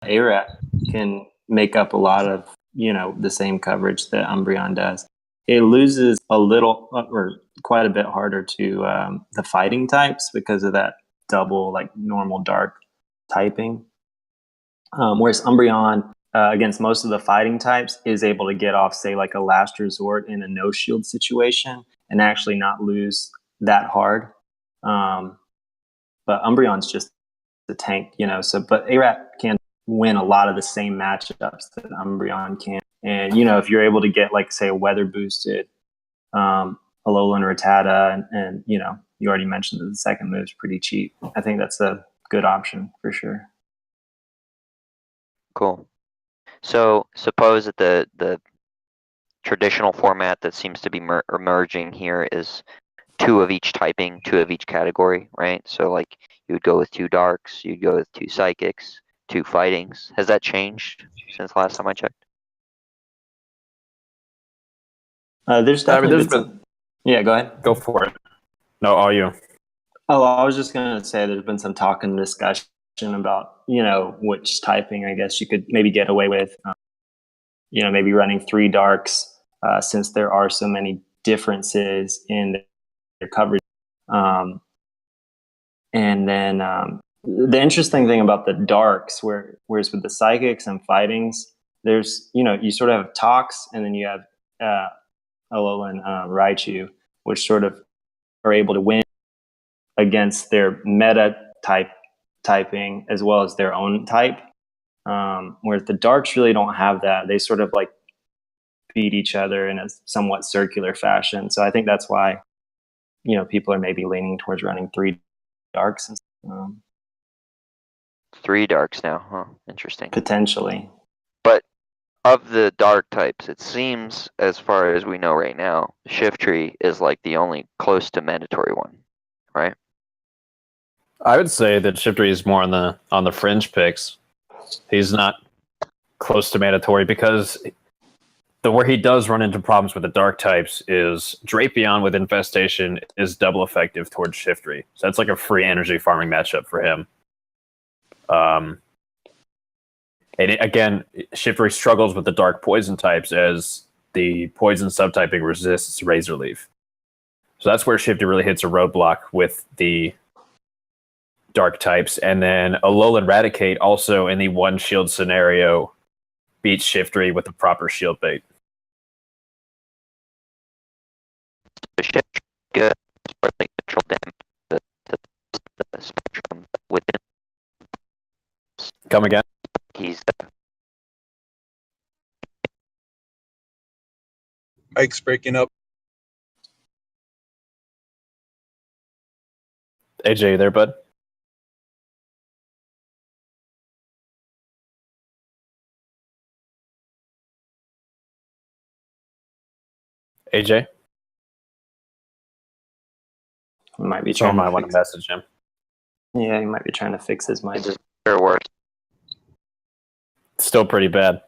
ARAT can make up a lot of, the same coverage that Umbreon does. It loses a little or quite a bit harder to the fighting types because of that double, like, normal dark typing. Whereas Umbreon, against most of the fighting types, is able to get off, say, like a last resort in a no shield situation and actually not lose that hard. But Umbreon's just the tank, but ARAT can win a lot of the same matchups that Umbreon can. And, if you're able to get, like, say, a weather boosted Alolan Rattata, and you already mentioned that the second move's pretty cheap. I think that's a good option for sure. Cool. So suppose that the traditional format that seems to be emerging here is 2 of each typing, 2 of each category, right? So like you would go with 2 darks, you'd go with 2 psychics, 2 fightings. Has that changed since last time I checked? There's definitely Yeah, go ahead. Go for it. No, all you. Oh, I was just going to say there's been some talk and discussion about, which typing I guess you could maybe get away with. Maybe running 3 darks, since there are so many differences in their coverage. And then the interesting thing about the darks, whereas with the psychics and fightings, there's, you sort of have Tox, and then you have Alolan Raichu, which sort of are able to win against their meta typing as well as their own type. Whereas the darks really don't have that. They sort of like beat each other in a somewhat circular fashion. So I think that's why, people are maybe leaning towards running 3 darks. 3 darks now, huh? Interesting. Potentially. But of the dark types, it seems, as far as we know right now, Shiftry is like the only close to mandatory one, right? I would say that Shiftry is more on the fringe picks. He's not close to mandatory because where he does run into problems with the dark types is Drapion with Infestation is double effective towards Shiftry. So that's like a free energy farming matchup for him. And again, Shiftry struggles with the dark poison types as the poison subtyping resists Razor Leaf. So that's where Shiftry really hits a roadblock with the dark types. And then Alolan Raticate also in the 1 shield scenario beats Shiftry with the proper shield bait. Shiftry good for like control damage the spectrum within. Come again? He's Mike's breaking up. AJ, you there, bud? AJ? He might be Someone trying might to want to message him. Yeah, he might be trying to fix his mic. just better worse. Still pretty bad.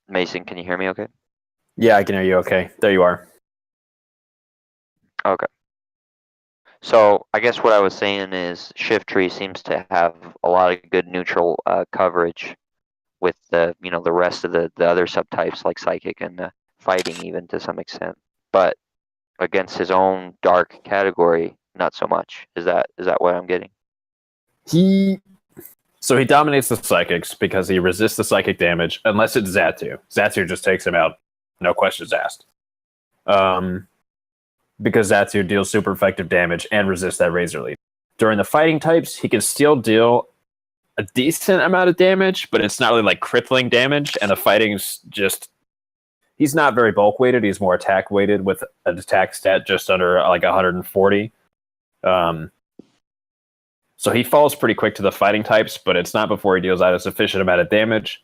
Mason, can you hear me okay? Yeah, I can hear you okay. There you are. Okay. So I guess what I was saying is Shiftry seems to have a lot of good neutral coverage with the the rest of the other subtypes like Psychic and Fighting even to some extent, but against his own dark category, not so much. Is that what I'm getting? So he dominates the Psychics because he resists the Psychic damage unless it's Xatu. Xatu just takes him out, no questions asked. Because Xatu deals super effective damage and resists that Razor Leaf. During the fighting types, he can still deal a decent amount of damage, but it's not really like crippling damage, and the fighting's just... He's not very bulk weighted, he's more attack weighted with an attack stat just under like 140. So he falls pretty quick to the fighting types, but it's not before he deals out a sufficient amount of damage.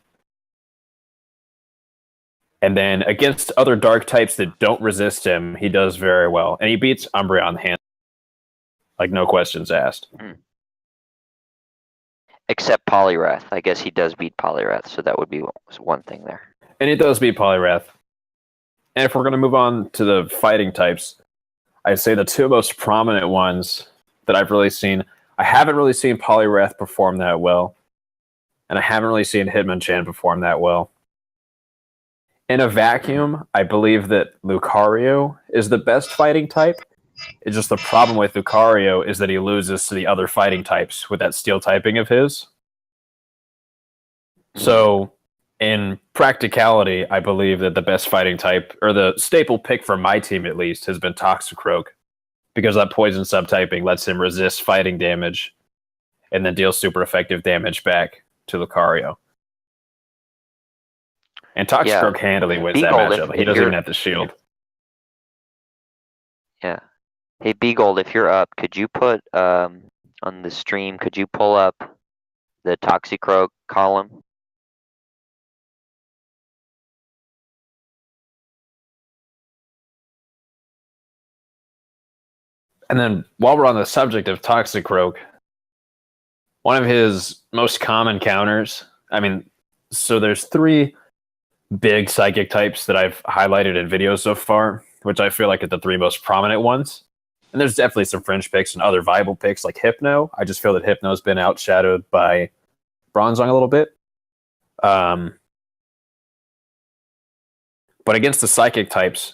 And then against other dark types that don't resist him, he does very well. And he beats Umbreon hand. Like, no questions asked. Except Poliwrath. I guess he does beat Poliwrath, so that would be one thing there. And he does beat Poliwrath. And if we're going to move on to the fighting types, I'd say the two most prominent ones that I've really seen, I haven't really seen Poliwrath perform that well. And I haven't really seen Hitmonchan perform that well. In a vacuum, I believe that Lucario is the best fighting type. It's just the problem with Lucario is that he loses to the other fighting types with that steel typing of his. So, in practicality, I believe that the best fighting type, or the staple pick for my team at least, has been Toxicroak. Because that poison subtyping lets him resist fighting damage and then deal super effective damage back to Lucario. And Toxicroak handily wins that matchup. He doesn't even have to shield. Yeah. Hey, B-Gold, if you're up, could you put, on the stream, could you pull up the Toxicroak column? And then, while we're on the subject of Toxicroak, one of his most common counters, so there's 3 big psychic types that I've highlighted in videos so far, which I feel like are the 3 most prominent ones. And there's definitely some fringe picks and other viable picks like Hypno. I just feel that Hypno's been outshadowed by Bronzong a little bit. But against the psychic types,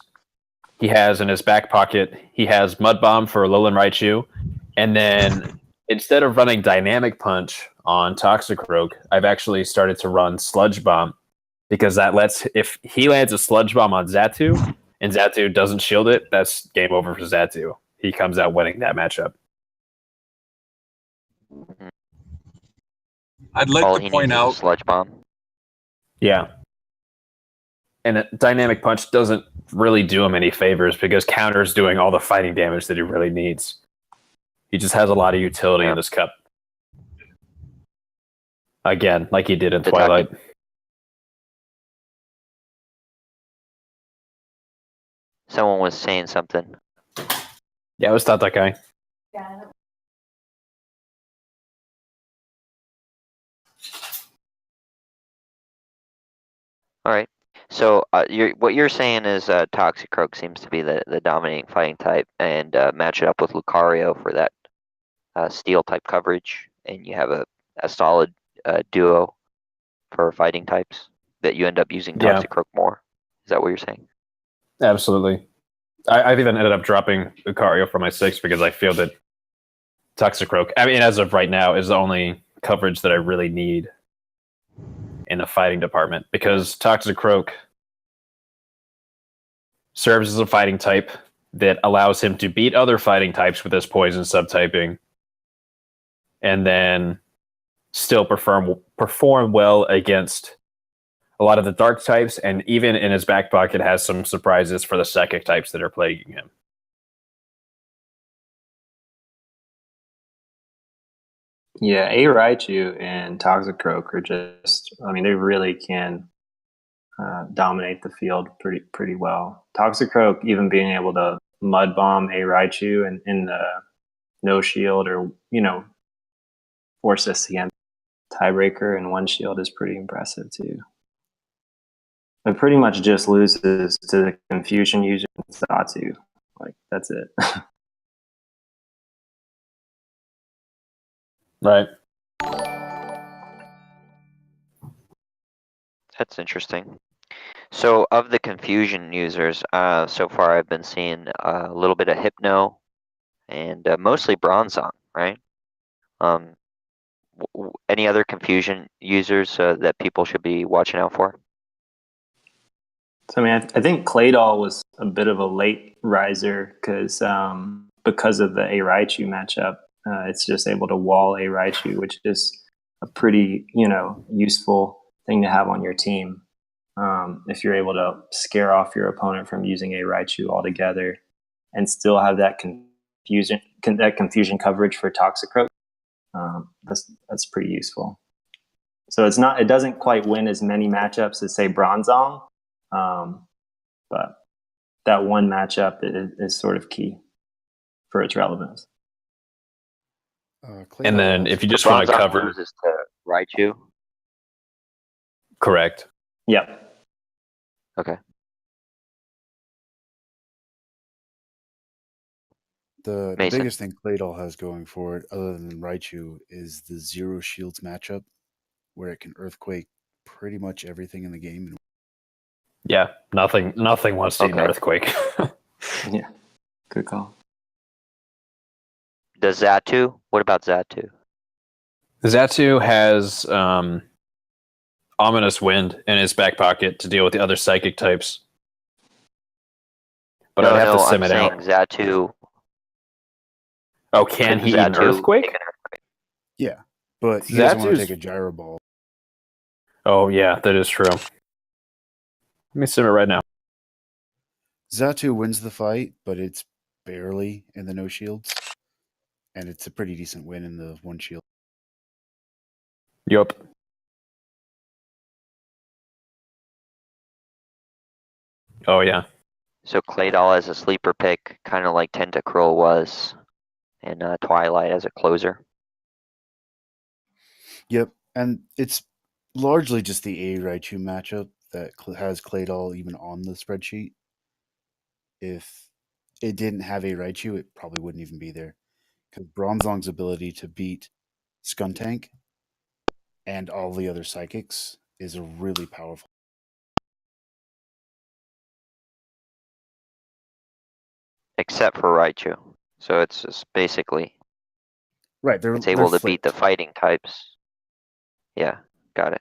he has in his back pocket, he has Mud Bomb for Alolan Raichu. And then instead of running Dynamic Punch on Toxicroak, I've actually started to run Sludge Bomb. Because that lets, if he lands a Sludge Bomb on Xatu, and Xatu doesn't shield it, that's game over for Xatu. He comes out winning that matchup. I'd like to point out Sludge Bomb. Yeah. And a Dynamic Punch doesn't really do him any favors because Counter's doing all the fighting damage that he really needs. He just has a lot of utility in this cup. Again, like he did in Twilight. Someone was saying something. Yeah, it was that guy. Yeah. All right. So what you're saying is Toxicroak seems to be the dominating fighting type, and match it up with Lucario for that steel type coverage, and you have a solid duo for fighting types that you end up using Toxicroak more. Is that what you're saying? Absolutely. I've even ended up dropping Lucario for my 6 because I feel that Toxicroak, as of right now, is the only coverage that I really need in the fighting department, because Toxicroak serves as a fighting type that allows him to beat other fighting types with his poison subtyping and then still perform well against a lot of the dark types, and even in his back pocket has some surprises for the psychic types that are plaguing him. Yeah, A Raichu and Toxicroak are just, they really can dominate the field pretty well. Toxicroak even being able to Mud Bomb A Raichu and in the no shield, or, force us against tiebreaker and 1 shield is pretty impressive too. It pretty much just loses to the Confusion user and Xatu. That's it. Right. That's interesting. So of the Confusion users, so far I've been seeing a little bit of Hypno and mostly Bronzong, right? Any other Confusion users that people should be watching out for? So, I think Claydol was a bit of a late riser because of the A Raichu matchup. It's just able to wall A Raichu, which is a pretty, useful thing to have on your team. If you're able to scare off your opponent from using A Raichu altogether and still have that confusion coverage for Toxicroak, that's pretty useful. So it doesn't quite win as many matchups as, say, Bronzong, But that one matchup is sort of key for its relevance. And then if you just want to Bronzong cover, loses to Raichu. correct. Yep. Okay. The Mason. biggest thing Claydol has going for it, other than Raichu, is the Zero Shields matchup, where it can Earthquake pretty much everything in the game. Yeah, nothing wants to eat an Okay. earthquake. Yeah. Good call. Does Xatu? What about Xatu? Xatu has Ominous Wind in his back pocket to deal with the other psychic types. But I'd have to sim I'm it out. saying Xatu. Oh, can he eat an Xatu earthquake? take an earthquake? Yeah, but he doesn't want to Xatu's- take a Gyro Ball. Oh, yeah, that is true. Let me sim it right now. Xatu wins the fight, but it's barely in the no shields, and it's a pretty decent win in the one shield. Yup. Oh, yeah. So Claydol as a sleeper pick, kind of like Tentacruel was in Twilight as a closer. Yep, and it's largely just the A Raichu matchup that has Claydol even on the spreadsheet. If it didn't have a Raichu, it probably wouldn't even be there. Because Bronzong's ability to beat Skuntank and all the other psychics is really powerful. Except for Raichu. So it's just basically Right, it's able to beat the fighting types. Yeah, got it.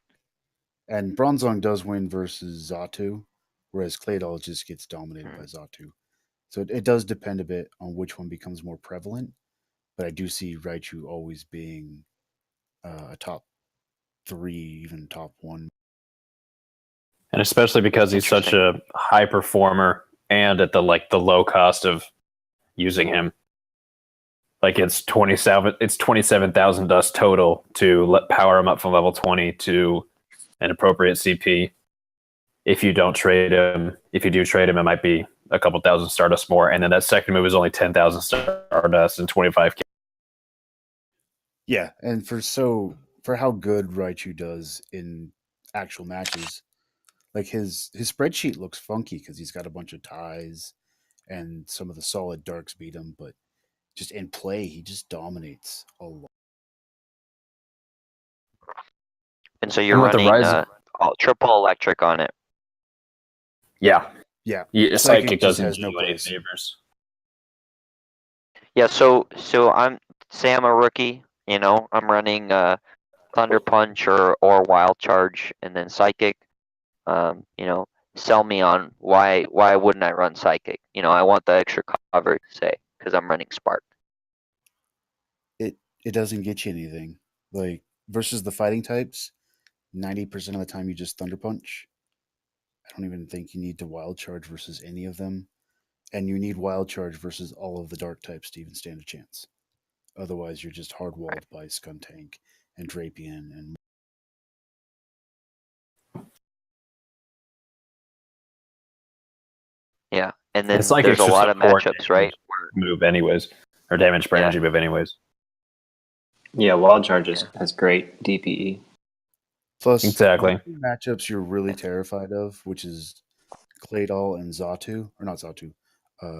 And Bronzong does win versus Xatu, whereas Claydol just gets dominated by Xatu. So it does depend a bit on which one becomes more prevalent, but I do see Raichu always being a top 3, even top 1. And especially because he's such a high performer and at the low cost of using him. Like it's 27,000 dust total to power him up from level 20 to an appropriate CP. If you don't trade him, if you do trade him, it might be a couple thousand Stardust more. And then that second move is only 10,000 Stardust and 25k. Yeah, and for how good Raichu does in actual matches, like his spreadsheet looks funky because he's got a bunch of ties and some of the solid darks beat him, but just in play, he just dominates a lot. And so you're with the running triple electric on it. Yeah. Yeah, Psychic just doesn't has do no you any place. favors. Yeah, so I'm a rookie, I'm running Thunder Punch or Wild Charge and then Psychic. Sell me on why wouldn't I run Psychic? I want the extra coverage, say, because I'm running Spark. It doesn't get you anything. Like versus the fighting types, 90% of the time you just Thunder Punch. I don't even think you need to Wild Charge versus any of them. And you need Wild Charge versus all of the dark types to even stand a chance. Otherwise, you're just hard-walled by Skuntank and Drapion and... Yeah, and then It's like there's a extra lot of support matchups, right? Move anyways, or damage per Yeah. energy move anyways. Yeah, Wild Charge has great DPE. Plus, Exactly. the two matchups you're really terrified of, which is Claydol and Xatu, or not Xatu,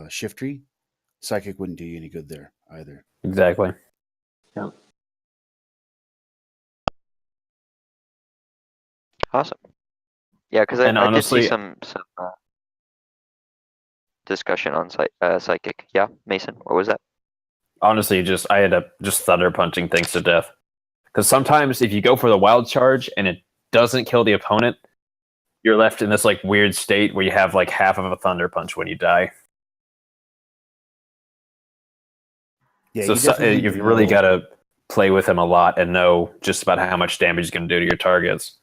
Shiftry. Psychic wouldn't do you any good there either. Exactly. Yep. Awesome. Yeah, because And I did honestly- see some discussion on Psychic. Yeah, Mason, what was that? Honestly, I ended up just thunder punching things to death. Because sometimes if you go for the wild charge and it doesn't kill the opponent, you're left in this weird state where you have half of a thunder punch when you die. Yeah, So you've really got to play with him a lot and know just about how much damage he's going to do to your targets.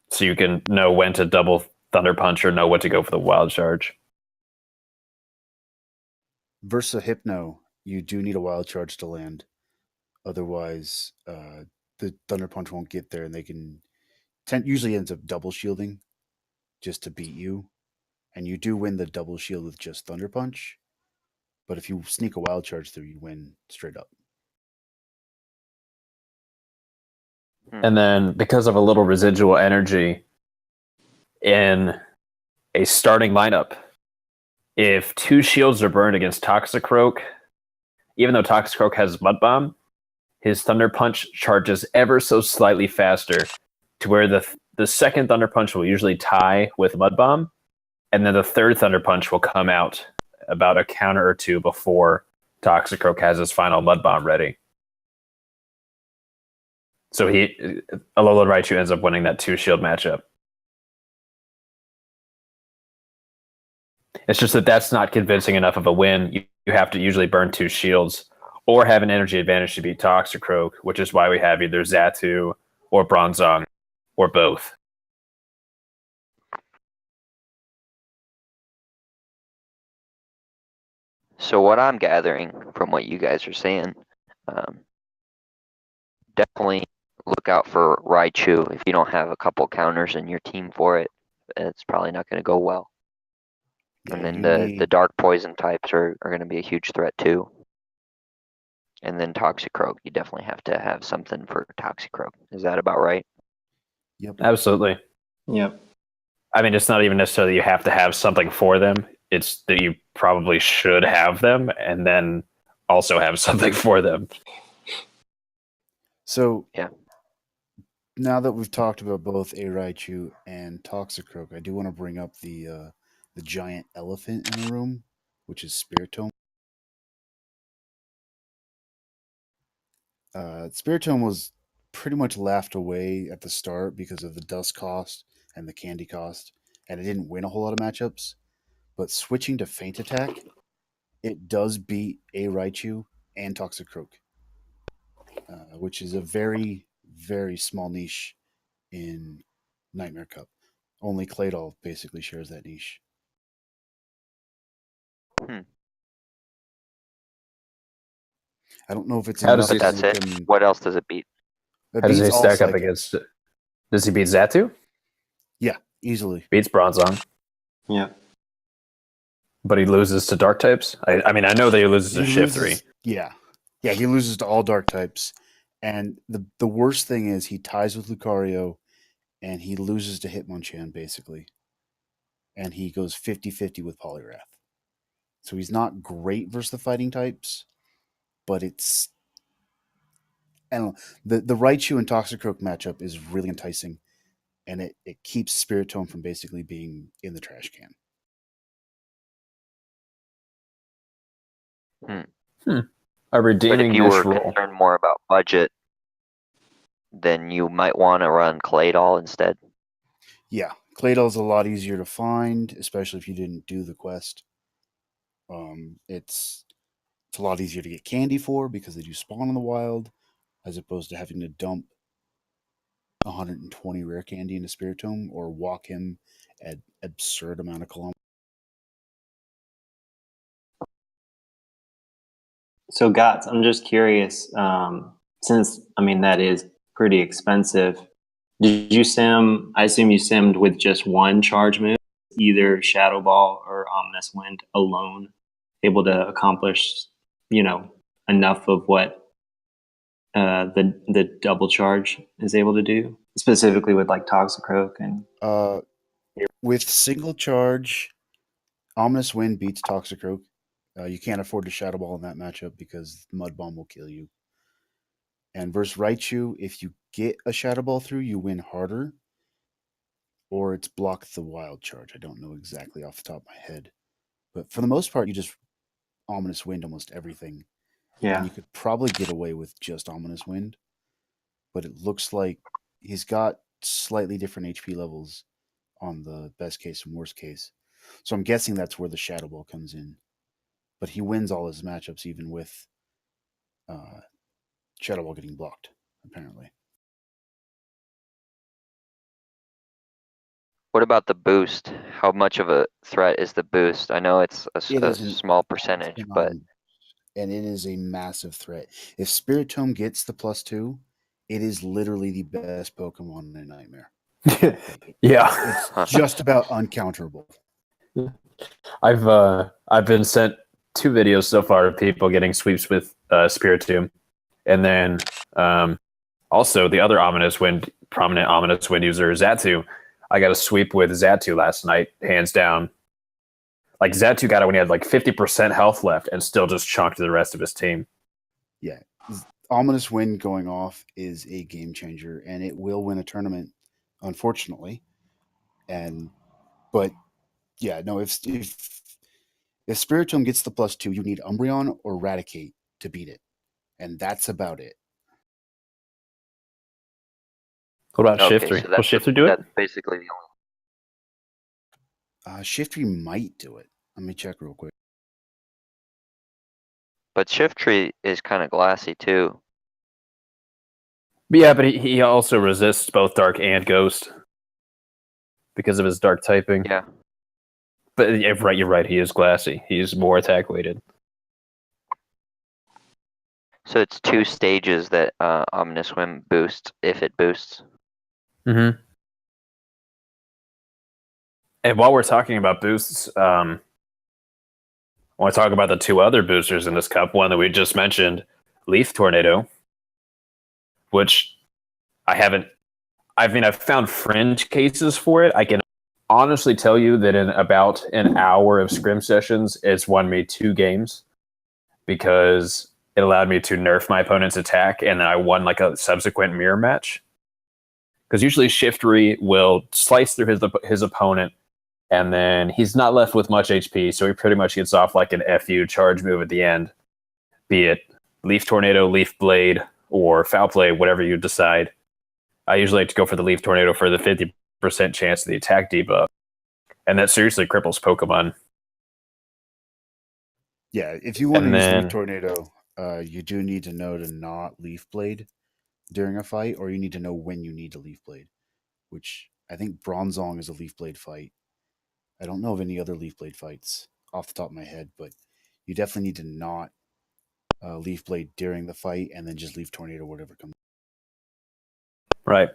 So you can know when to double thunder punch or know what to go for the wild charge. Versus Hypno, you do need a Wild Charge to land. Otherwise, the Thunder Punch won't get there, and they can usually ends up double shielding just to beat you. And you do win the double shield with just Thunder Punch. But if you sneak a wild charge through, you win straight up. And then because of a little residual energy in a starting lineup, if 2 shields are burned against Toxicroak, even though Toxicroak has Mud Bomb, his Thunder Punch charges ever so slightly faster to where the second Thunder Punch will usually tie with Mud Bomb, and then the third Thunder Punch will come out about a counter or two before Toxicroak has his final Mud Bomb ready. So Alolan Raichu ends up winning that 2-shield matchup. It's just that that's not convincing enough of a win. You have to usually burn 2 shields or have an energy advantage to beat Toxicroak, which is why we have either Xatu or Bronzong or both. So what I'm gathering from what you guys are saying, definitely look out for Raichu. If you don't have a couple counters in your team for it, it's probably not going to go well. Yeah, And then you the need- dark poison types are going to be a huge threat too. And then Toxicroak, you definitely have to have something for Toxicroak. Is that about right? Yep. Absolutely. Yep. I mean, it's not even necessarily you have to have something for them. It's that you probably should have them and then also have something for them. So Yeah. Now that we've talked about both A Raichu and Toxicroak, I do want to bring up the giant elephant in the room, which is Spiritomb. Spiritomb was pretty much laughed away at the start because of the dust cost and the candy cost, and it didn't win a whole lot of matchups. But switching to Feint Attack, it does beat A Raichu and Toxicroak, which is a very, very small niche in Nightmare Cup. Only Claydol basically shares that niche. I don't know if it's How enough does But he- to that's make it. him. What else does it beat? It How does he beats all stack up Psychic. against? Does he beat Xatu? Yeah, easily. Beats Bronzong, Yeah. but he loses to dark types. I mean, I know that he loses to He Shift loses- 3. Yeah, he loses to all dark types. And the worst thing is he ties with Lucario and he loses to Hitmonchan, basically. And he goes 50-50 with Poliwrath. So he's not great versus the fighting types, but it's... I don't know. The Raichu and Toxicroak matchup is really enticing, and it keeps Spiritomb from basically being in the trash can. A But redeeming if you niche were role. concerned more about budget, then you might want to run Claydol instead. Yeah, Claydol's a lot easier to find, especially if you didn't do the quest. It's a lot easier to get candy for because they do spawn in the wild, as opposed to having to dump 120 rare candy into Spiritomb or walk him at absurd amount of kilometers. So, Gots, I'm just curious, since, I mean, that is pretty expensive. Did you sim, I assume you simmed with just one charge move, either Shadow Ball or Ominous Wind alone, able to accomplish, enough of what the double charge is able to do, specifically with like Toxicroak and... With single charge, Ominous Wind beats Toxicroak. You can't afford to Shadow Ball in that matchup because Mud Bomb will kill you. And versus Raichu, if you get a Shadow Ball through, you win harder. Or it's block the wild charge. I don't know exactly off the top of my head. But for the most part, you just Ominous Wind almost everything. And you could probably get away with just Ominous Wind. But it looks like he's got slightly different HP levels on the best case and worst case. So I'm guessing that's where the Shadow Ball comes in. But he wins all his matchups even with Shadow Ball getting blocked, apparently. What about the boost? How much of a threat is the boost? I know it's a It is an small percentage, but and it is a massive threat. If Spiritomb gets the +2, it is literally the best Pokemon in Nightmare. Yeah. It's just about uncounterable. I've been sent 2 videos so far of people getting sweeps with Spiritomb, and then also the other prominent ominous wind user Zatu. I got a sweep with Zatu last night, hands down. Like Zatu got it when he had like 50% health left, and still just chunked the rest of his team. Yeah, Ominous Wind going off is a game changer, and it will win a tournament, unfortunately. But yeah, no, if Spiritomb gets the +2, you need Umbreon or Raticate to beat it, and that's about it. What about Okay, Shiftry? so Will Shiftry do it? That's basically the only. Shiftry might do it. Let me check real quick. But Shiftry is kind of glassy too. But yeah, but he also resists both Dark and Ghost because of his Dark typing. Yeah. But you're right. He is glassy. He's more attack weighted. So it's 2 stages that Ominous Wind boosts if it boosts. Mm-hmm. And while we're talking about boosts, I want to talk about the 2 other boosters in this cup. One that we just mentioned, Leaf Tornado, which I've found fringe cases for it. I can honestly tell you that in about an hour of scrim sessions, it's won me 2 games because it allowed me to nerf my opponent's attack, and then I won like a subsequent mirror match. Because usually Shiftry will slice through his opponent, and then he's not left with much HP, so he pretty much gets off like an FU charge move at the end, be it Leaf Tornado, Leaf Blade, or Foul Play, whatever you decide. I usually like to go for the Leaf Tornado for the 50% chance of the attack debuff, and that seriously cripples Pokemon. Yeah, if you want And to use then- Leaf Tornado, you do need to know to not Leaf Blade during a fight, or you need to know when you need to Leaf Blade, which I think Bronzong is a Leaf Blade fight. I don't know of any other Leaf Blade fights off the top of my head, but you definitely need to not Leaf Blade during the fight and then just Leaf Tornado, whatever comes. Right.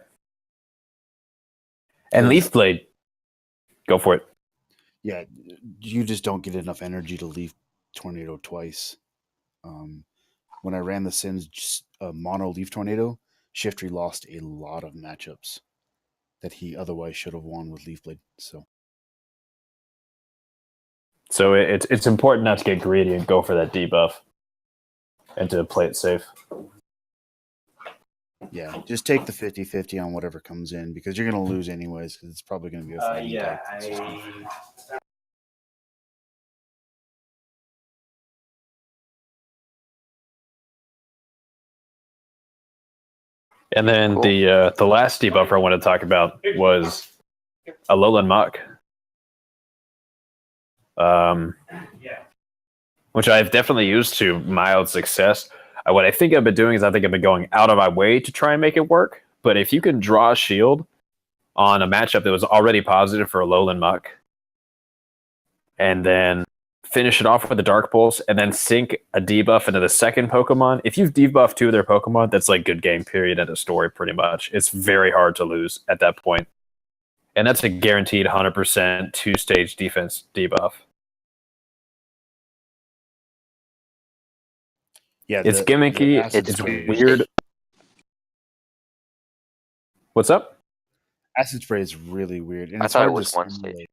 And Leaf Blade, go for it. Yeah, you just don't get enough energy to Leaf Tornado twice. When I ran the Sims mono Leaf Tornado, Shiftry lost a lot of matchups that he otherwise should have won with Leaf Blade. So it's important not to get greedy and go for that debuff and to play it safe. yeah, just take the 50-50 on whatever comes in because you're going to lose anyways because it's probably going to be a fighting type. And then Cool. the last debuffer I want to talk about was Alolan Muck, which I've definitely used to mild success. What I think I've been doing is I think I've been going out of my way to try and make it work. But if you can draw a shield on a matchup that was already positive for Alolan Muck, and then finish it off with a Dark Pulse, and then sink a debuff into the second Pokemon. If you've debuffed 2 of their Pokemon, that's like good game, period, end of story, pretty much. It's very hard to lose at that point. And that's a guaranteed 100% 2-stage defense debuff. Yeah, It's gimmicky. It's weird. What's up? Acid Spray is really weird. And I it's thought it hard was to 1 stage. simulate.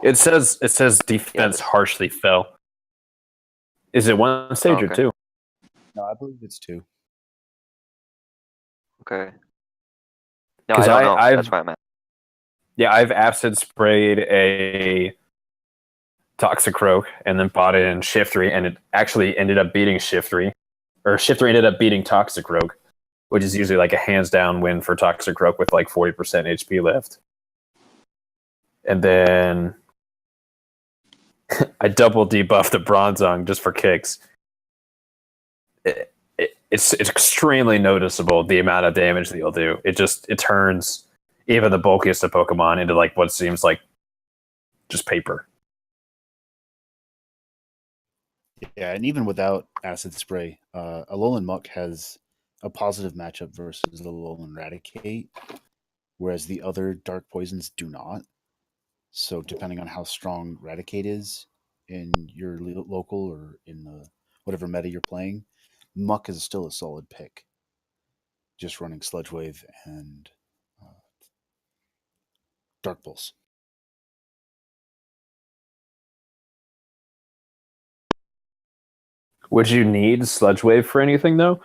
It says defense harshly fell. Is it 1 stage or Okay. 2? No, I believe it's 2. Okay. No, 'Cause I don't know. I've- That's why I'm at. Yeah, I've acid sprayed a Toxicroak and then bought it in Shiftry, and it actually ended up beating Shiftry. Or Shiftry ended up beating Toxicroak, which is usually like a hands down win for Toxicroak with like 40% HP left. And then I double debuffed the Bronzong just for kicks. It's extremely noticeable the amount of damage that you'll do. It turns even the bulkiest of Pokemon into like what seems like just paper. Yeah, and even without Acid Spray, Alolan Muck has a positive matchup versus the Alolan Raticate, whereas the other dark poisons do not. So depending on how strong Raticate is in your local or in the whatever meta you're playing, Muck is still a solid pick. Just running Sludge Wave and Dark Pulse. Would you need Sludge Wave for anything though?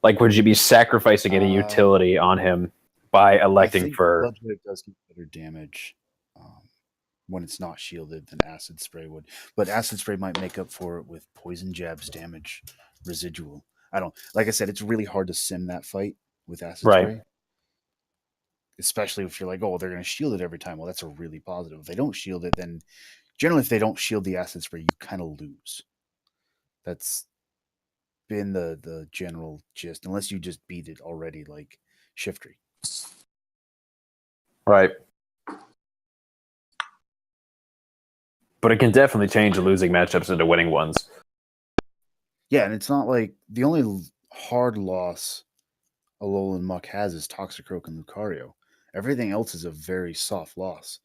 Like, would you be sacrificing any utility on him by electing I think for? Sludge Wave does get better damage when it's not shielded than Acid Spray would, but Acid Spray might make up for it with Poison Jab's damage residual. I don't like I said, it's really hard to sim that fight with Acid Right. Spray. Especially if you're like, oh, they're going to shield it every time. Well, that's a really positive. If they don't shield it, then generally, if they don't shield the Acid Spray, you kind of lose. That's been the general gist, unless you just beat it already, like Shiftry. Right. But it can definitely change losing matchups into winning ones. Yeah, and it's not like the only hard loss Alolan Muck has is Toxicroak and Lucario. Everything else is a very soft loss.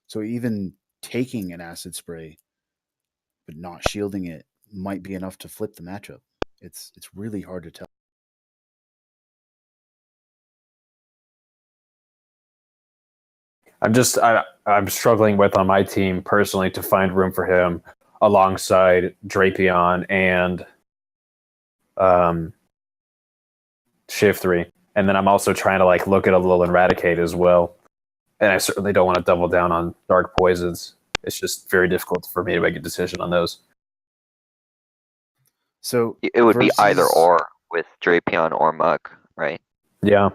So even taking an Acid Spray but not shielding it might be enough to flip the matchup. It's really hard to tell. I'm struggling with on my team personally to find room for him alongside Drapion and Shiftry. And then I'm also trying to like look at a little Eradicate as well. And I certainly don't want to double down on Dark Poisons. It's just very difficult for me to make a decision on those. So It would be either or with Drapion or Muck, right? Yeah.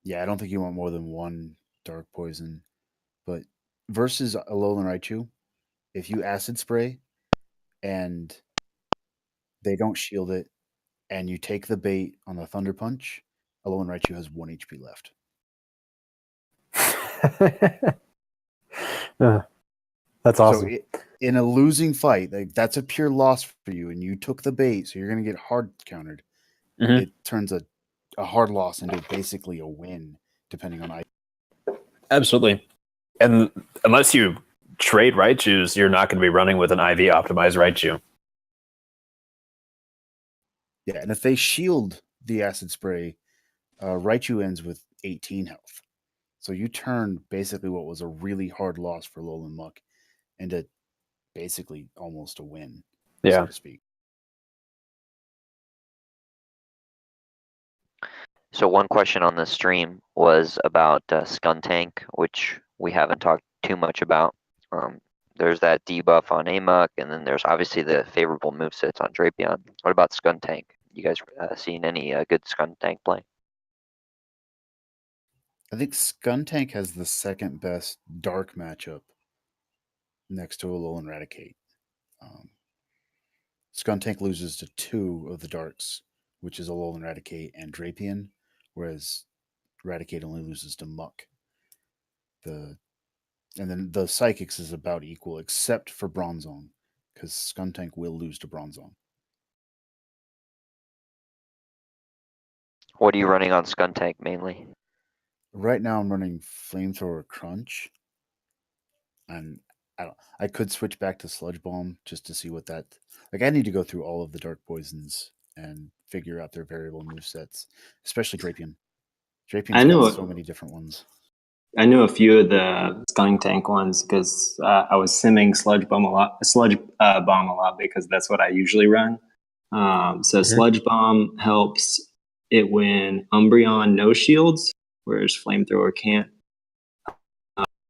Yeah, I don't think you want more than one Dark Poison. But versus Alolan Raichu, if you Acid Spray and they don't shield it, and you take the bait on the Thunder Punch, Alolan Raichu has 1 HP left. That's awesome. So in a losing fight, like that's a pure loss for you, and you took the bait, so you're going to get hard countered. Mhm. It turns a hard loss into basically a win, depending on Absolutely. And unless you trade Raichus, you're not going to be running with an IV optimized Raichu. Yeah, and if they shield the Acid Spray, Raichu ends with 18 health. So you turn basically what was a really hard loss for Alolan Muck into basically almost a win, so to speak. So one question on the stream was about Skuntank, which we haven't talked too much about. There's that debuff on Amok, and then there's obviously the favorable movesets on Drapion. What about Skuntank? You guys seen any good Skuntank play? I think Skuntank has the second best dark matchup next to Alolan Raticate. Skuntank loses to 2 of the darks, which is Alolan Raticate and Drapion, whereas Raticate only loses to Muck. And then the Psychics is about equal, except for Bronzong, because Skuntank will lose to Bronzong. What are you running on Skuntank mainly? Right now, I'm running Flamethrower Crunch, and I could switch back to Sludge Bomb just to see what that. Like, I need to go through all of the dark poisons and figure out their variable movesets, especially Drapion. Drapion's got so many different ones. I knew a few of the Skuntank ones because I was simming Sludge Bomb a lot because that's what I usually run. So Sludge Bomb helps it when Umbreon no shields, whereas Flamethrower can't.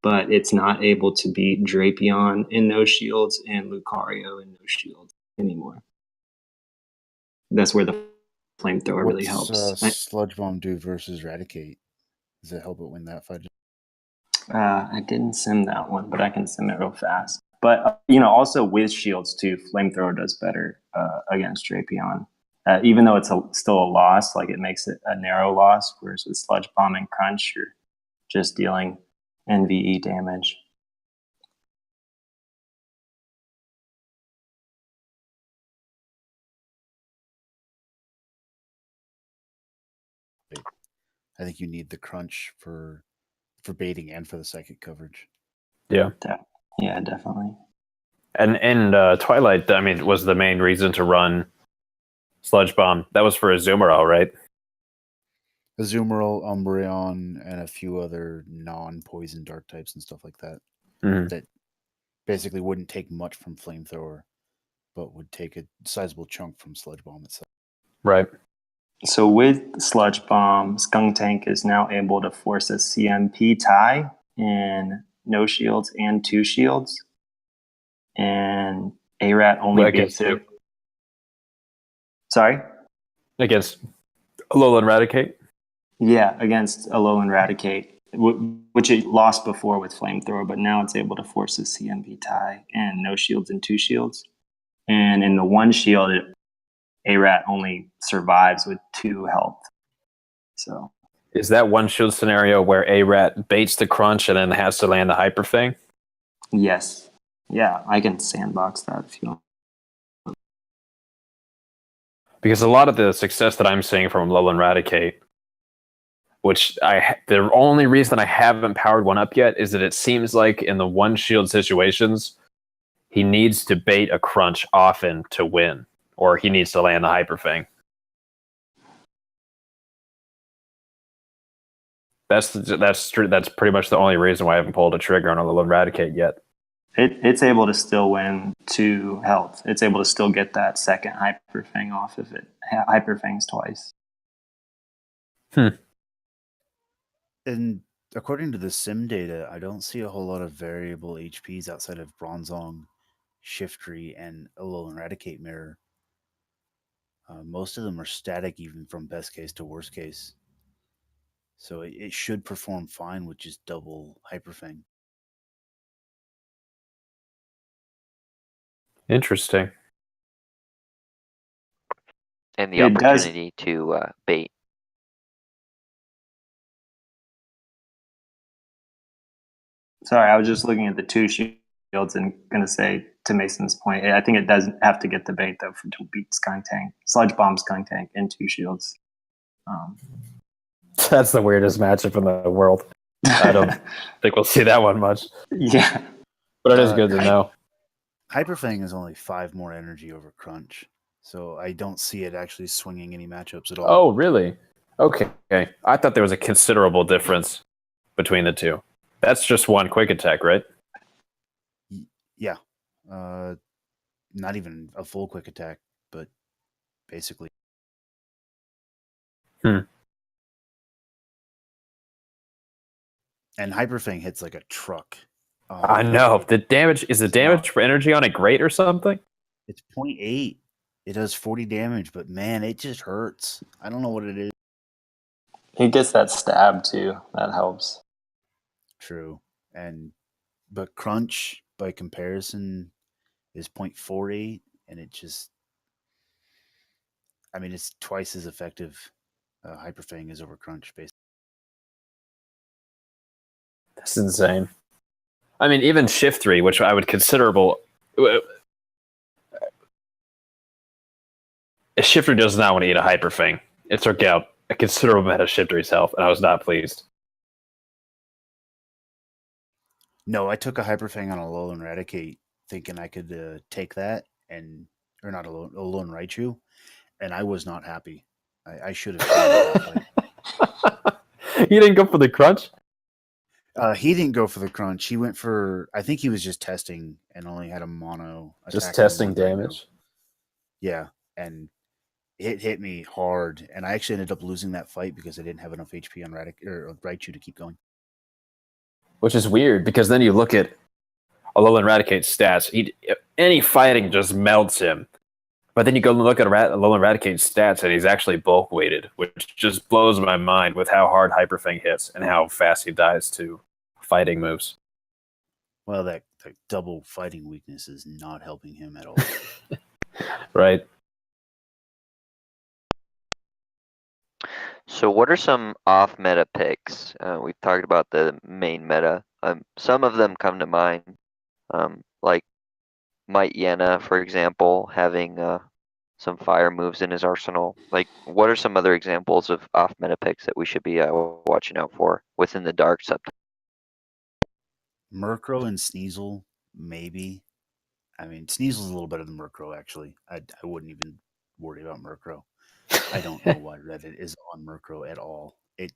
But it's not able to beat Drapion in no shields and Lucario in no shields anymore. That's where the Flamethrower really helps. Sludge Bomb do versus Raticate? Does it help it win that fight? I didn't sim that one, but I can sim it real fast. But also with shields too, Flamethrower does better against Drapion. Even though it's still a loss, like it makes it a narrow loss. Whereas with Sludge Bomb and Crunch, you're just dealing NVE damage. I think you need the crunch for baiting and for the psychic coverage. Yeah. Yeah, definitely. And Twilight, I mean, was the main reason to run Sludge Bomb. That was for Azumarill, right? Azumarill, Umbreon, and a few other non-poison dark types and stuff like that. Mhm. That basically wouldn't take much from Flamethrower, but would take a sizable chunk from Sludge Bomb itself. Right. So with Sludge Bomb, Skuntank is now able to force a CMP tie in no shields and 2 shields. And ARAT only Against beats who? it. Sorry? Against Alolan Raticate? Yeah, against Alolan Raticate, which it lost before with Flamethrower, but now it's able to force a CMP tie and no shields and 2 shields. And in the 1 shield, ARAT only survives with 2 health. So Is that one shield scenario where ARAT baits the crunch and then has to land the Hyper Fang? yes. Yeah, I can sandbox that if you want. Because a lot of the success that I'm seeing from Alolan Raticate, which the only reason I haven't powered one up yet is that it seems like in the 1 shield situations, he needs to bait a crunch often to win, or he needs to land the Hyper Fang. That's pretty much the only reason why I haven't pulled a trigger on Alolan Raticate yet. It's able to still win 2 health. It's able to still get that second Hyper Fang off if it Hyper Fangs twice. And according to the sim data, I don't see a whole lot of variable HPs outside of Bronzong, Shiftry, and Alolan Raticate Mirror. Most of them are static, even from best case to worst case. So it should perform fine with just double Hyperfang. Interesting. And the It does- opportunity to bait. Sorry, I was just looking at the 2 shields and going to say, to Mason's point, I think it does have to get the bait, though, to beat Skuntank. Sludge Bomb Skuntank and 2 shields. That's the weirdest matchup in the world. I don't think we'll see that one much, Yeah. but it is good to know. Hyperfang is only 5 more energy over Crunch, so I don't see it actually swinging any matchups at all. Oh, really? Okay. I thought there was a considerable difference between the two. That's just 1 quick attack, right? Yeah. Not even a full quick attack, but basically. And Hyperfang hits like a truck. I know. The damage for energy on it great or something? It's 0.8. It does 40 damage, but man, it just hurts. I don't know what it is. He gets that stab, too. That helps. True. But Crunch, by comparison, is 0.48, and it just... I mean, it's twice as effective. Hyperfang is over Crunch, basically. That's insane. I mean, even Shiftry, which I would considerable... Shiftry does not want to eat a Hyperfang. It took out a considerable amount of Shiftry's health, and I was not pleased. No, I took a Hyperfang on a Alolan Raticate, thinking I could take that, or not Alolan Raichu, and I was not happy. I should have that fight. You didn't go for the crunch? He didn't go for the crunch. He went for... I think he was just testing and only had a mono attack. Just testing damage? Yeah, and it hit me hard, and I actually ended up losing that fight because I didn't have enough HP on Raichu to keep going. Which is weird, because then you look at Alolan Raticate's stats. Any fighting just melts him. But then you go look at Alolan Raticate's stats, and he's actually bulk weighted, which just blows my mind with how hard Hyperfang hits and how fast he dies to fighting moves. Well, that double fighting weakness is not helping him at all. Right. So what are some off-meta picks? We've talked about the main meta. Some of them come to mind, like Might Yenna, for example, having some fire moves in his arsenal. Like, what are some other examples of off meta picks that we should be watching out for within the dark subtype? Murkrow and Sneasel, maybe. I mean, Sneasel's a little better than Murkrow, actually. I wouldn't even worry about Murkrow. I don't know why Reddit is on Murkrow at all. It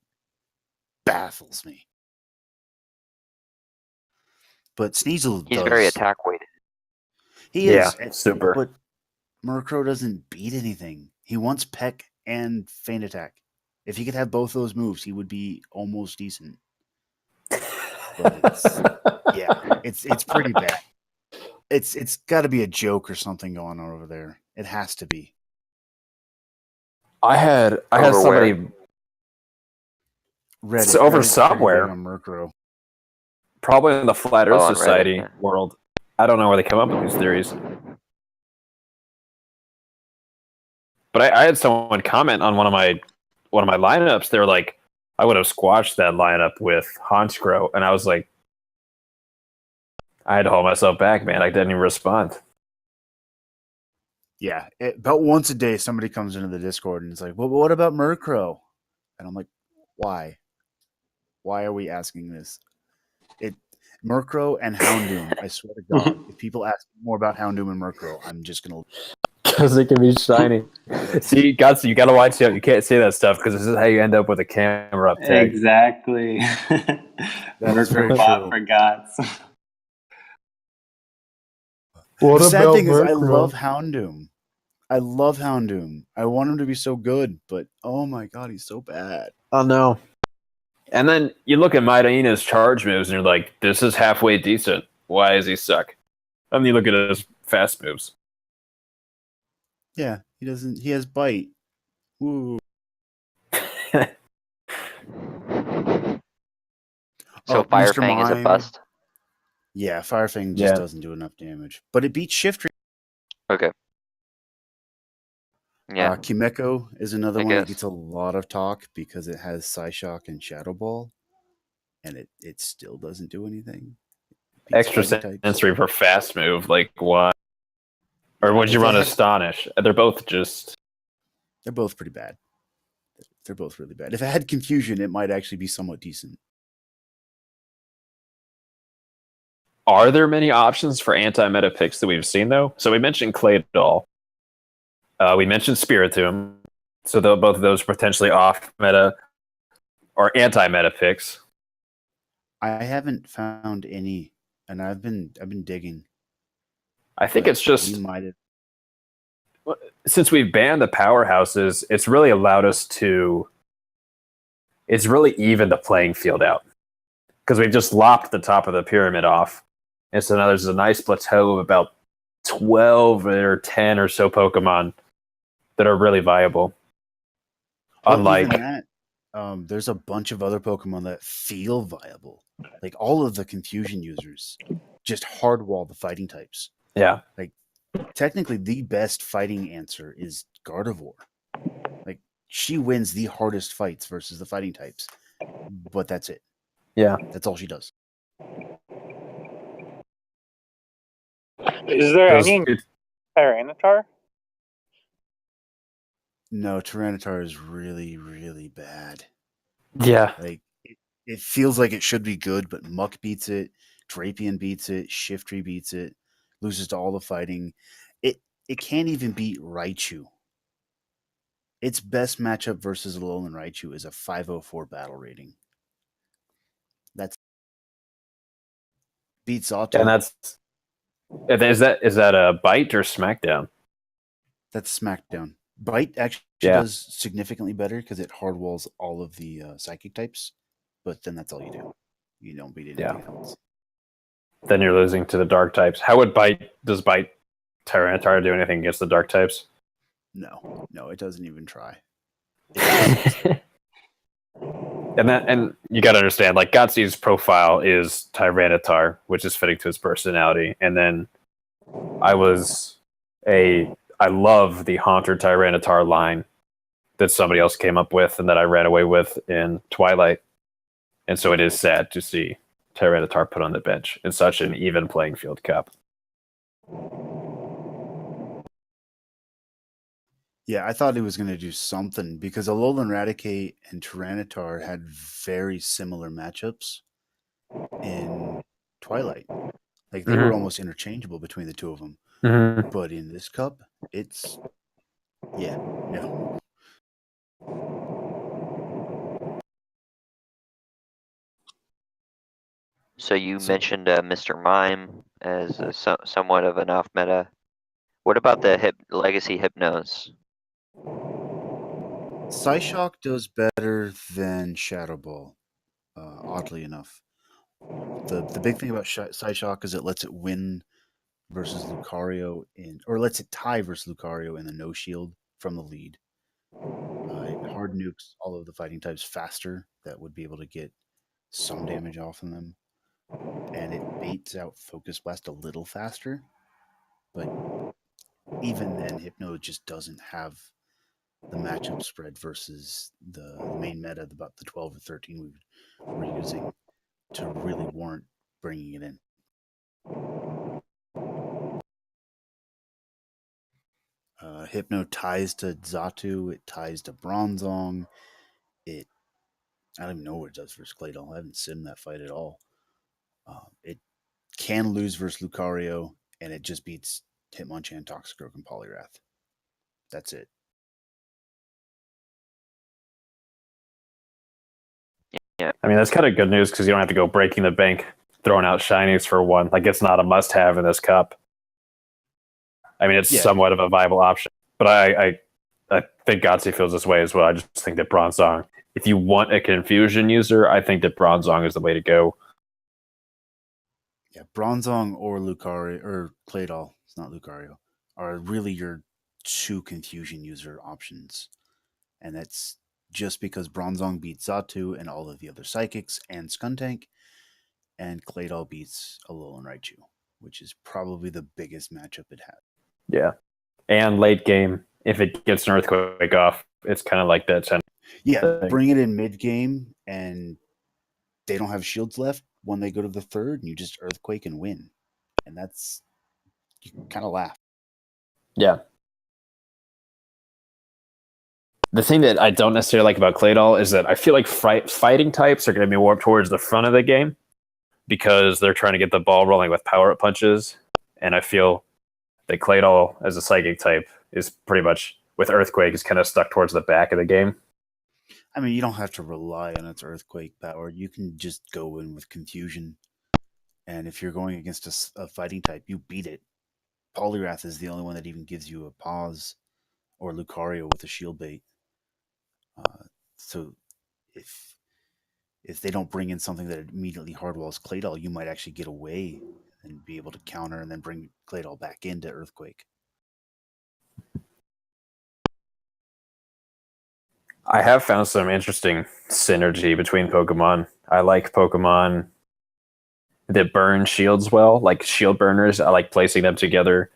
baffles me. But Sneasel He's does. very attack weighted. He Yeah, is. super. But Murkrow doesn't beat anything. He wants Peck and Feint Attack. If he could have both those moves, he would be almost decent. But it's pretty bad. It's got to be a joke or something going on over there. It has to be. I had Over somebody Reddit, It's over Reddit's pretty big somewhere. on Murkrow. probably in the Flat Earth on Reddit, Society yeah. world. I don't know where they come up with these theories. But I had someone comment on one of my lineups. They were like, I would have squashed that lineup with Honchkrow, and I was like, I had to hold myself back, man. I didn't even respond. Yeah, about once a day, somebody comes into the Discord and it's like, "Well, what about Murkrow?" And I'm like, "Why? Why are we asking this?" Murkrow and Houndoom. I swear to God, if people ask more about Houndoom and Murkrow, I'm just gonna. Because it can be shiny. See, Guts, you gotta watch out. You can't say that stuff because this is how you end up with a camera up tag. Exactly. That is very Bot true. for gods. The sad thing is, I love Houndoom. I love Houndoom. I want him to be so good, but oh my God, he's so bad. Oh no. And then you look at Midaina's charge moves and you're like, this is halfway decent. Why does he suck? And then you look at his fast moves. Yeah, he doesn't. He has bite. Woo. So Oh, Fire Mr. Fang is a Mime. bust. Yeah, Firefang just Yeah. doesn't do enough damage, but it beats Shiftry. Okay. Yeah. Kimeko is another I one that guess. gets a lot of talk because it has Psyshock and Shadow Ball, and it still doesn't do anything. It beats Extra fighting types. sensory for fast move. Like, why? Or would you If it run had- Astonish? They're both just... They're both pretty bad. They're both really bad. If it had Confusion, it might actually be somewhat decent. Are there many options for anti-meta picks that we've seen, though? So we mentioned Claydol. We mentioned Spiritomb. So both of those potentially off-meta or anti-meta picks. I haven't found any, and I've been digging. I think but it's just... we might have. Since we've banned the powerhouses, it's really allowed us to... It's really evened the playing field out. Because we've just lopped the top of the pyramid off. And so now there's a nice plateau of about 12 or 10 or so Pokemon that are really viable. Well, Unlike... even that, there's a bunch of other Pokemon that feel viable. Like all of the Confusion users just hardwall the fighting types. Yeah. Technically, the best fighting answer is Gardevoir. Like, she wins the hardest fights versus the fighting types. But that's it. Yeah. That's all she does. Is there Those- any Tyranitar? No, Tyranitar is really, really bad. Yeah. Like, it feels like it should be good, but Muck beats it, Drapion beats it, Shiftry beats it, loses to all the fighting. It can't even beat Raichu. Its best matchup versus Alolan Raichu is a 504 battle rating. That's beats Auto. And that's... Is that a bite or smackdown? That's SmackDown. Bite actually Yeah. does significantly better because it hardwalls all of the psychic types, but then that's all you do. You don't beat anything else. Then you're losing to the dark types. How would does bite Tyranitar do anything against the dark types? No, it doesn't even try. And you got to understand, like, Gotsy's profile is Tyranitar, which is fitting to his personality. And then I love the Haunter Tyranitar line that somebody else came up with and that I ran away with in Twilight. And so it is sad to see Tyranitar put on the bench in such an even playing field cup. Yeah, I thought he was going to do something because Alolan Raticate and Tyranitar had very similar matchups in Twilight. Like they were Mhm. almost interchangeable between the two of them. Mhm. But in this cup, it's no. So you So mentioned Mr. Mime as somewhat of an off meta. What about the Legacy Hypnos? Psyshock does better than Shadow Ball, oddly enough. The big thing about Psyshock is it lets it win versus Lucario or lets it tie versus Lucario in the no shield from the lead. It hard nukes all of the fighting types faster that would be able to get some damage off of them, and it baits out Focus Blast a little faster. But even then, Hypno just doesn't have the matchup spread versus the main meta, about the 12 or 13 we're using to really warrant bringing it in. Hypno ties to Xatu, it ties to Bronzong. I don't even know what it does versus Claydol. I haven't seen that fight at all. It can lose versus Lucario, and it just beats Hitmonchan, Toxicroak, and Poliwrath. That's it. Yeah. I mean, that's kind of good news because you don't have to go breaking the bank, throwing out shinies for one. Like, it's not a must-have in this cup. I mean, it's Yeah. somewhat of a viable option, but I think Godsey feels this way as well. I just think that Bronzong, if you want a confusion user, I think that Bronzong is the way to go. Yeah, Bronzong or Lucario or Claydol, it's not Lucario, are really your two confusion user options. And that's just because Bronzong beats Xatu and all of the other psychics and Skuntank, and Claydol beats Alolan Raichu, which is probably the biggest matchup it has. Yeah. And late game, if it gets an Earthquake off, it's kind of like that 10. Yeah, thing. bring it in mid game, and they don't have shields left when they go to the third, and you just Earthquake and win. And that's, you kind of laugh. Yeah. The thing that I don't necessarily like about Claydol is that I feel like fighting types are going to be warped towards the front of the game because they're trying to get the ball rolling with power-up punches. And I feel that Claydol, as a psychic type, is pretty much, with Earthquake, is kind of stuck towards the back of the game. I mean, you don't have to rely on its Earthquake power. You can just go in with Confusion. And if you're going against a fighting type, you beat it. Poliwrath is the only one that even gives you a pause, or Lucario with a shield bait. So if they don't bring in something that immediately hardwalls Claydol, you might actually get away and be able to counter and then bring Claydol back into Earthquake. I have found some interesting synergy between Pokemon. I like Pokemon that burn shields well, like shield burners. I like placing them together.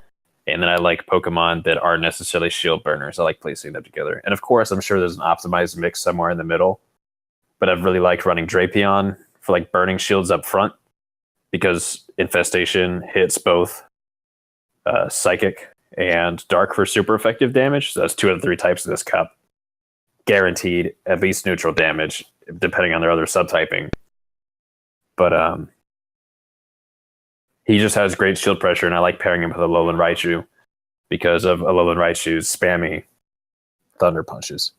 And then I like Pokemon that aren't necessarily shield burners. I like placing them together. And of course, I'm sure there's an optimized mix somewhere in the middle. But I've really liked running Drapion for like burning shields up front because Infestation hits both Psychic and Dark for super effective damage. So that's 2 out of 3 types of this cup. Guaranteed at least neutral damage, depending on their other subtyping. But he just has great shield pressure, and I like pairing him with Alolan Raichu because of Alolan Raichu's spammy Thunder Punches.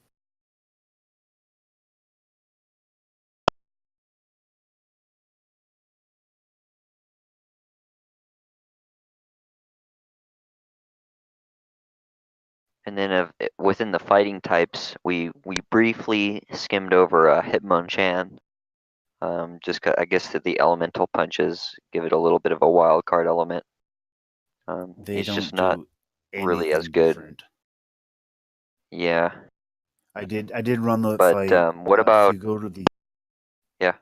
And then within the fighting types, we briefly skimmed over Hitmonchan. I guess that the elemental punches give it a little bit of a wild card element. They He's don't just not do really as anything good. different. Yeah. I did run the But fight. what about? If you go to the Yeah.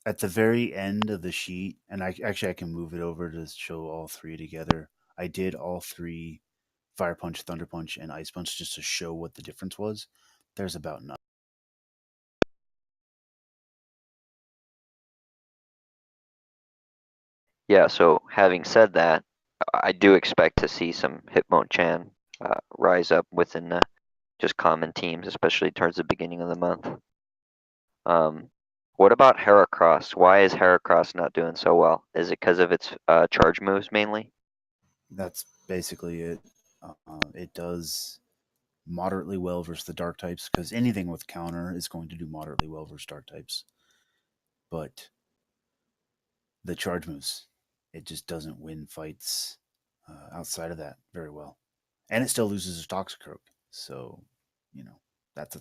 at the very end of the sheet, and I can move it over to show all 3 together. I did all 3 Fire Punch, Thunder Punch, and Ice Punch just to show what the difference was. There's about none. Yeah. So having said that, I do expect to see some Hitmonchan rise up within just common teams, especially towards the beginning of the month. What about Heracross? Why is Heracross not doing so well? Is it because of its charge moves mainly? That's basically it. It does moderately well versus the dark types because anything with counter is going to do moderately well versus dark types. But the charge moves, it just doesn't win fights outside of that very well. And it still loses to Toxicroak. So, that's a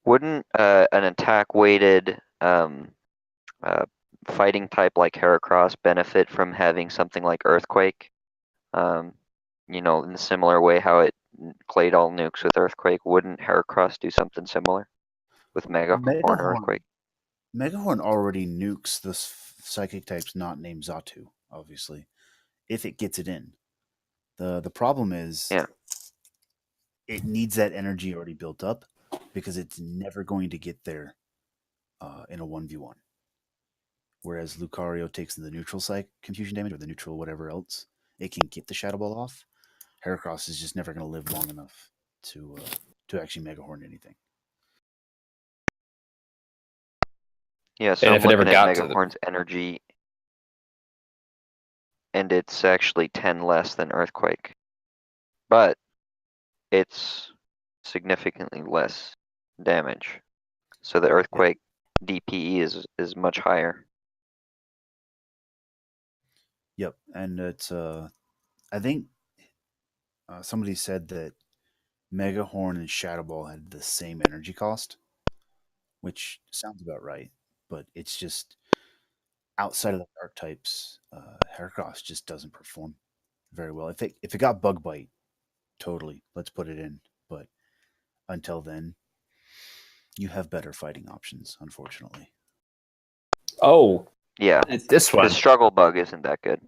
Wouldn't an attack weighted fighting type like Heracross benefit from having something like Earthquake? In the similar way how it Claydol nukes with Earthquake, wouldn't Heracross do something similar with Megahorn Earthquake? Megahorn already nukes the psychic types not named Xatu, obviously, if it gets it in. The problem is it needs that energy already built up because it's never going to get there in a 1v1. Whereas Lucario takes the neutral psych confusion damage or the neutral whatever else, it can get the Shadow Ball off. Heracross is just never going to live long enough to actually Megahorn anything. Yeah, so And I'm if it ever looking at got to Megahorn's energy, and it's actually 10 less than Earthquake. But it's significantly less damage. So the Earthquake DPE is much higher. Yep, and it's I think somebody said that Megahorn and Shadow Ball had the same energy cost, which sounds about right. But it's just outside of the dark types, Heracross just doesn't perform very well. If it got Bug Bite, totally, let's put it in. But until then, you have better fighting options, unfortunately. Oh, Yeah, this one. the Struggle Bug isn't that good.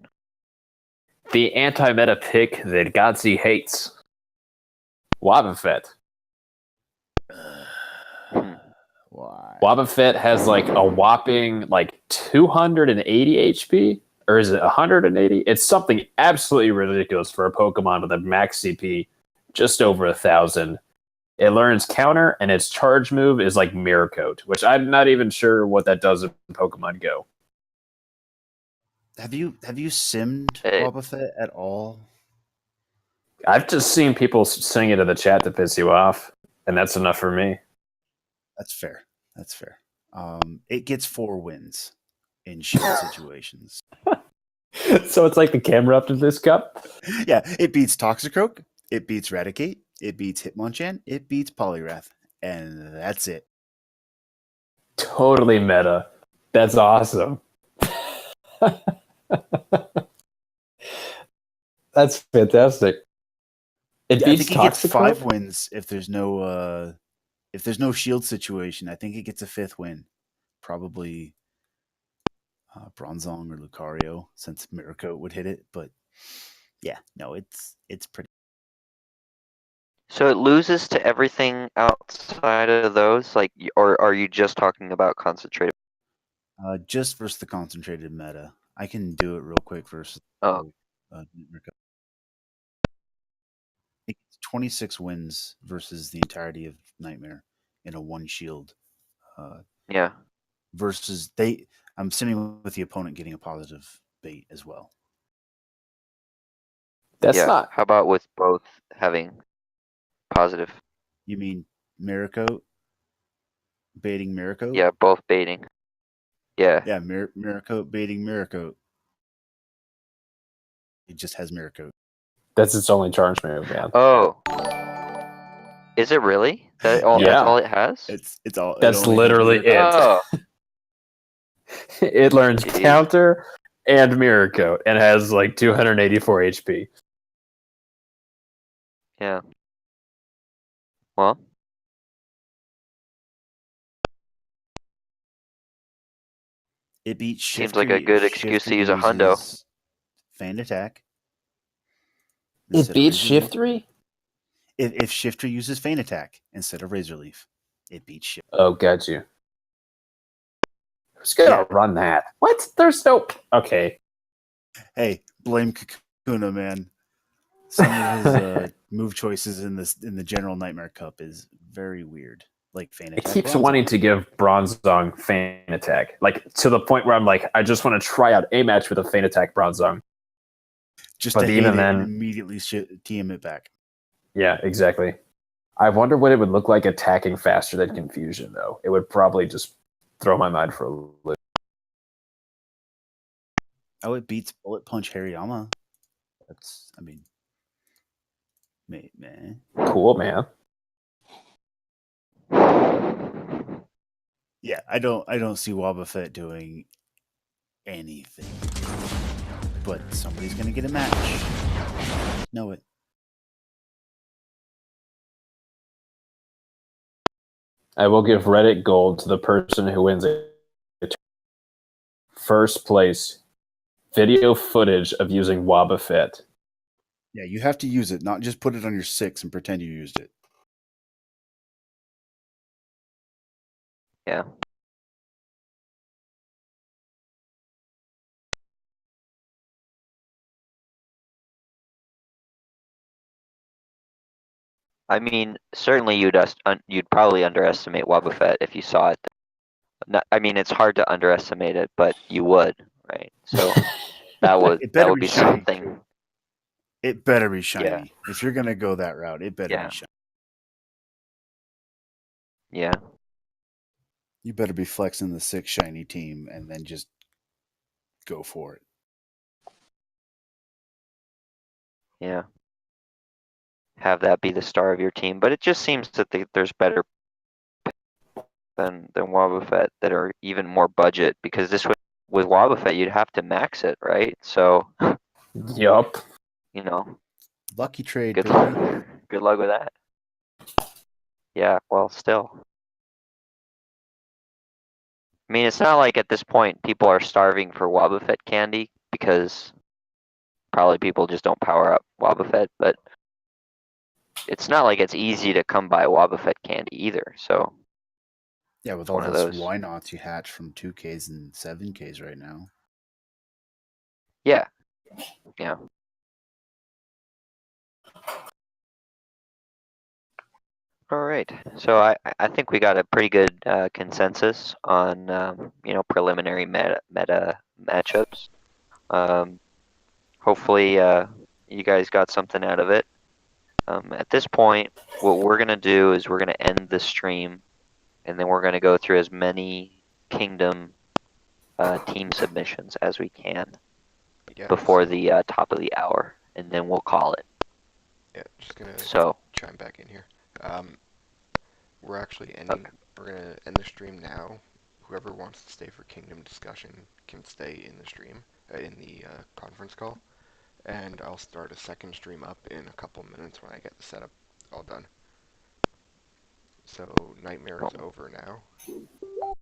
The anti-meta pick that Godsey hates. Wobbuffet. Why? Wobbuffet has like a whopping 280 HP, or is it 180? It's something absolutely ridiculous for a Pokemon with a max CP just over 1,000. It learns counter, and its charge move is like Mirror Coat, which I'm not even sure what that does in Pokemon Go. Have you simmed Wobbuffet at all? I've just seen people sing it in the chat to piss you off, and that's enough for me. That's fair. It gets 4 wins in shield situations. So it's like the camera up to this cup? Yeah, it beats Toxicroak, it beats Raticate, it beats Hitmonchan, it beats Poliwrath, and that's it. Totally meta. That's awesome. That's fantastic. It beats I think it gets Toxicroak? 5 wins if there's no shield situation. I think it gets a 5th win. Probably Bronzong or Lucario, since Mirror Coat would hit it. But yeah, no, it's pretty. So it loses to everything outside of those, or are you just talking about concentrated? Just versus the concentrated meta. I can do it real quick versus. Oh. Mirror Coat. It gets 26 wins versus the entirety of Nightmare in a 1 shield. Yeah. Versus I'm simming with the opponent getting a positive bait as well. That's not. How about with both having positive? You mean Mirror Coat? Baiting Mirror Coat? Yeah, both baiting. Yeah. Yeah, Mirror Coat baiting Mirror Coat. It just has Mirror Coat. That's its only charge move, man. Oh. Is it really? That's all it has? It's all. That's literally it. Oh. It learns counter and Mirror Coat and has 284 HP. Yeah. Well. It beats Shiftry. Seems like a good excuse to use a hundo. Fan attack. It beats Shiftry? If Shiftry uses Feint Attack instead of Razor Leaf, it beats Shiftry. Oh, got you. Who's gonna run that? What? There's no. Okay. Hey, blame Kakuna, man. Some of his move choices in the general Nightmare Cup is very weird. Like Feint It Attack. keeps Bronzong. wanting to give Bronzong Feint Attack, like to the point where I'm like, I just want to try out a match with a Feint Attack Bronzong. just but to hate even it then- and immediately TM it back. Yeah, exactly. I wonder what it would look like attacking faster than Confusion, though. It would probably just throw my mind for a loop. Oh, it beats Bullet Punch Hariyama. That's, I mean, man. Cool, man. Yeah, I don't see Wobbuffet doing anything. But somebody's gonna get a match. Know it. I will give Reddit gold to the person who wins it. First place, video footage of using Wobbuffet. Yeah, you have to use it, not just put it on your 6 and pretend you used it. Yeah. I mean, certainly you'd probably underestimate Wobbuffet if you saw it. I mean, it's hard to underestimate it, but you would, right? So that would It better would be be shiny, something. too. It better be shiny. Yeah. If you're gonna go that route, it better Yeah. be shiny. Yeah. You better be flexing the 6 shiny team and then just go for it. Yeah. Have that be the star of your team, but it just seems that there's better than Wobbuffet that are even more budget, because this would, with Wobbuffet you'd have to max it, right? So Yup. you know, Lucky trade, good baby. good luck with that. Yeah, well, still. I mean, it's not like at this point people are starving for Wobbuffet candy, because probably people just don't power up Wobbuffet, but it's not like it's easy to come by Wobbuffet candy either. So Yeah, with It's all one of those those. why nots you hatch from 2Ks and 7Ks right now. yeah, yeah. All right. So I think we got a pretty good consensus on preliminary meta matchups. Hopefully you guys got something out of it. At this point, what we're gonna do is we're gonna end the stream, and then we're gonna go through as many Kingdom team submissions as we can Yeah, before so- the top of the hour, and then we'll call it. Yeah, just gonna So chime back in here. We're actually ending. Okay. We're gonna end the stream now. Whoever wants to stay for Kingdom discussion can stay in the stream, in the conference call, and I'll start a second stream up in a couple minutes when I get the setup all done. So Nightmare is over now.